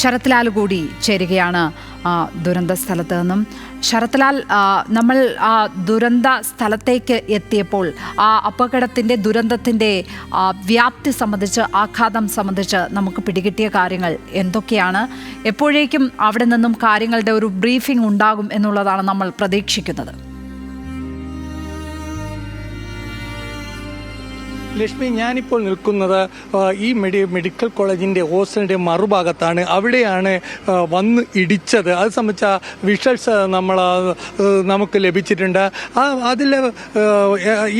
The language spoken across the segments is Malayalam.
ശരത്ലാൽ കൂടി ചേരുകയാണ് ദുരന്ത സ്ഥലത്ത് നിന്നും. ശരത്ലാൽ, നമ്മൾ ആ ദുരന്ത സ്ഥലത്തേക്ക് എത്തിയപ്പോൾ ആ അപകടത്തിൻ്റെ ദുരന്തത്തിൻ്റെ വ്യാപ്തി സംബന്ധിച്ച്, ആഘാതം സംബന്ധിച്ച് നമുക്ക് പിടികിട്ടിയ കാര്യങ്ങൾ എന്തൊക്കെയാണ്? എപ്പോഴേക്കും അവിടെ നിന്നും കാര്യങ്ങളുടെ ഒരു ബ്രീഫിംഗ് ഉണ്ടാകും എന്നുള്ളതാണ് നമ്മൾ പ്രതീക്ഷിക്കുന്നത്. ലക്ഷ്മി, ഞാനിപ്പോൾ നിൽക്കുന്നത് ഈ മെഡിക്കൽ കോളേജിൻ്റെ ഹോസ്റ്റലിൻ്റെ മറുഭാഗത്താണ്. അവിടെയാണ് വന്ന് ഇടിച്ചത്. അത് സംബന്ധിച്ച വിഷ്വൽസ് നമുക്ക് ലഭിച്ചിട്ടുണ്ട്. അതിൽ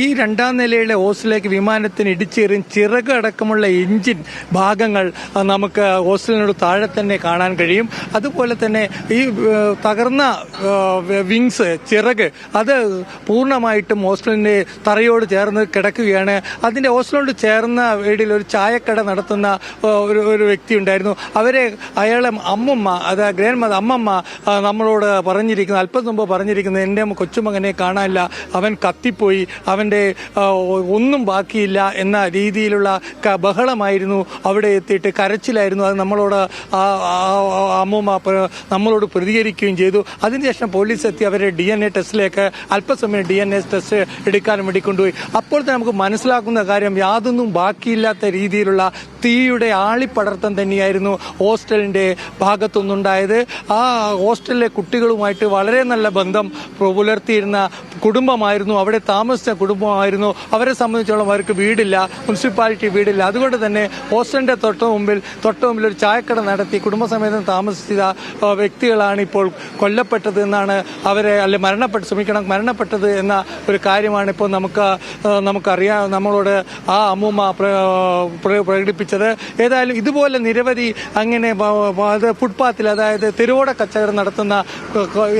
ഈ രണ്ടാം നിലയിലെ ഹോസ്റ്റലിലേക്ക് വിമാനത്തിന് ഇടിച്ചേറിയും ചിറക് അടക്കമുള്ള എഞ്ചിൻ ഭാഗങ്ങൾ നമുക്ക് ഹോസ്റ്റലിനോട് താഴെ തന്നെ കാണാൻ കഴിയും. അതുപോലെ തന്നെ ഈ തകർന്ന വിങ്സ്, ചിറക്, അത് പൂർണ്ണമായിട്ടും ഹോസ്റ്റലിൻ്റെ തറയോട് ചേർന്ന് കിടക്കുകയാണ്. അതിൻ്റെ ഹോസ്റ്റലിനോട് ചേർന്ന വീടിൽ ഒരു ചായക്കട നടത്തുന്ന ഒരു വ്യക്തി ഉണ്ടായിരുന്നു. അയാളെ അമ്മമ്മ, അത് ഗ്രാൻഡ് മദർ അമ്മമ്മ നമ്മളോട് പറഞ്ഞിരിക്കുന്നത്, അല്പം മുമ്പ് പറഞ്ഞിരിക്കുന്നത്, എൻ്റെ കൊച്ചുമകനെ കാണാനില്ല, അവൻ കത്തിപ്പോയി, അവൻ്റെ ഒന്നും ബാക്കിയില്ല എന്ന രീതിയിലുള്ള ബഹളമായിരുന്നു. അവിടെ എത്തിയിട്ട് കരച്ചിലായിരുന്നു. അത് നമ്മളോട് അമ്മമ്മ നമ്മളോട് പ്രതികരിക്കുകയും ചെയ്തു. അതിനുശേഷം പോലീസ് എത്തി അവരെ DNA ടെസ്റ്റിലേക്ക് അല്പസമയം DNA ടെസ്റ്റ് എടുക്കാൻ വേണ്ടി കൊണ്ടുപോയി. അപ്പോൾ തന്നെ നമുക്ക് മനസ്സിലാക്കുന്ന കാര്യം, യാതൊന്നും ബാക്കിയില്ലാത്ത രീതിയിലുള്ള തീയുടെ ആളിപ്പടർത്തം തന്നെയായിരുന്നു ഹോസ്റ്റലിൻ്റെ ഭാഗത്തുനിന്നുണ്ടായത്. ആ ഹോസ്റ്റലിലെ കുട്ടികളുമായിട്ട് വളരെ നല്ല ബന്ധം പുലർത്തിയിരുന്ന കുടുംബമായിരുന്നു, അവിടെ താമസിച്ച കുടുംബമായിരുന്നു. അവരെ സംബന്ധിച്ചോളം അവർക്ക് വീടില്ല, മുനിസിപ്പാലിറ്റി വീടില്ല. അതുകൊണ്ട് തന്നെ ഹോസ്റ്റലിൻ്റെ തൊട്ട് മുമ്പിൽ ഒരു ചായക്കട നടത്തി കുടുംബസമേതം താമസിച്ച വ്യക്തികളാണ് ഇപ്പോൾ കൊല്ലപ്പെട്ടത് എന്നാണ് മരണപ്പെട്ടത് എന്ന ഒരു കാര്യമാണ് ഇപ്പോൾ നമുക്കറിയാം, നമ്മളോട് ആ അമ്മൂമ്മ പ്രകടിപ്പിച്ചത്. ഏതായാലും ഇതുപോലെ നിരവധി അങ്ങനെ ഫുട്പാത്തിൽ, അതായത് തെരുവോട കച്ചവടം നടത്തുന്ന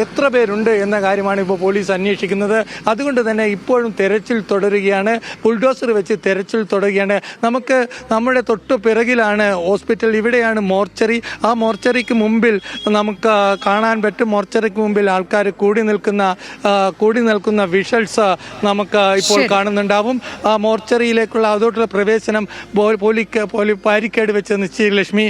എത്ര പേരുണ്ട് എന്ന കാര്യമാണ് ഇപ്പോൾ പോലീസ് അന്വേഷിക്കുന്നത്. അതുകൊണ്ട് തന്നെ ഇപ്പോഴും തെരച്ചിൽ തുടരുകയാണ്, ബുൾഡോസർ വെച്ച് തെരച്ചിൽ തുടരുകയാണ്. നമ്മുടെ തൊട്ടു പിറകിലാണ് ഹോസ്പിറ്റൽ, ഇവിടെയാണ് മോർച്ചറി. ആ മോർച്ചറിക്ക് മുമ്പിൽ നമുക്ക് കാണാൻ പറ്റും, മോർച്ചറിക്ക് മുമ്പിൽ ആൾക്കാർ കൂടി നിൽക്കുന്ന വിഷ്വൽസ് നമുക്ക് ഇപ്പോൾ കാണുന്നുണ്ടാവും. ആ മോർച്ചറിയിലേക്കുള്ള അതോട്ടുള്ള പ്രവേശനം ബാരിക്കേഡ് വെച്ച് നിശ്ചയിക്കും. ലക്ഷ്മി,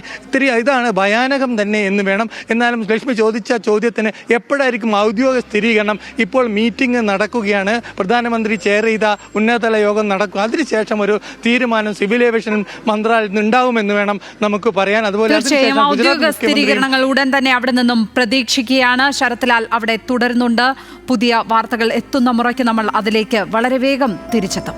ഇതാണ് ഭയാനകം തന്നെ എന്ന് വേണം. എന്നാലും ലക്ഷ്മി ചോദിച്ച ചോദ്യത്തിന് എപ്പോഴായിരിക്കും ഔദ്യോഗിക സ്ഥിരീകരണം? ഇപ്പോൾ മീറ്റിംഗ് നടക്കുകയാണ്, പ്രധാനമന്ത്രി ചെയർ ചെയ്ത ഉന്നതതല യോഗം നടക്കും. അതിനുശേഷം ഒരു തീരുമാനം സിവിൽ ഏവിയേഷൻ മന്ത്രാലയത്തിൽ ഉണ്ടാവുമെന്ന് വേണം നമുക്ക് പറയാൻ. അതുപോലെ ഔദ്യോഗിക സ്ഥിരീകരണങ്ങൾ ഉടൻ തന്നെ അവിടെ നിന്നും പ്രതീക്ഷിക്കുകയാണ്. ശരത്ലാൽ അവിടെ തുടരുന്നുണ്ട്. പുതിയ വാർത്തകൾ എത്തുന്ന മുറയ്ക്ക് നമ്മൾ അതിലേക്ക് വളരെ വേഗം തിരിച്ചെത്തും.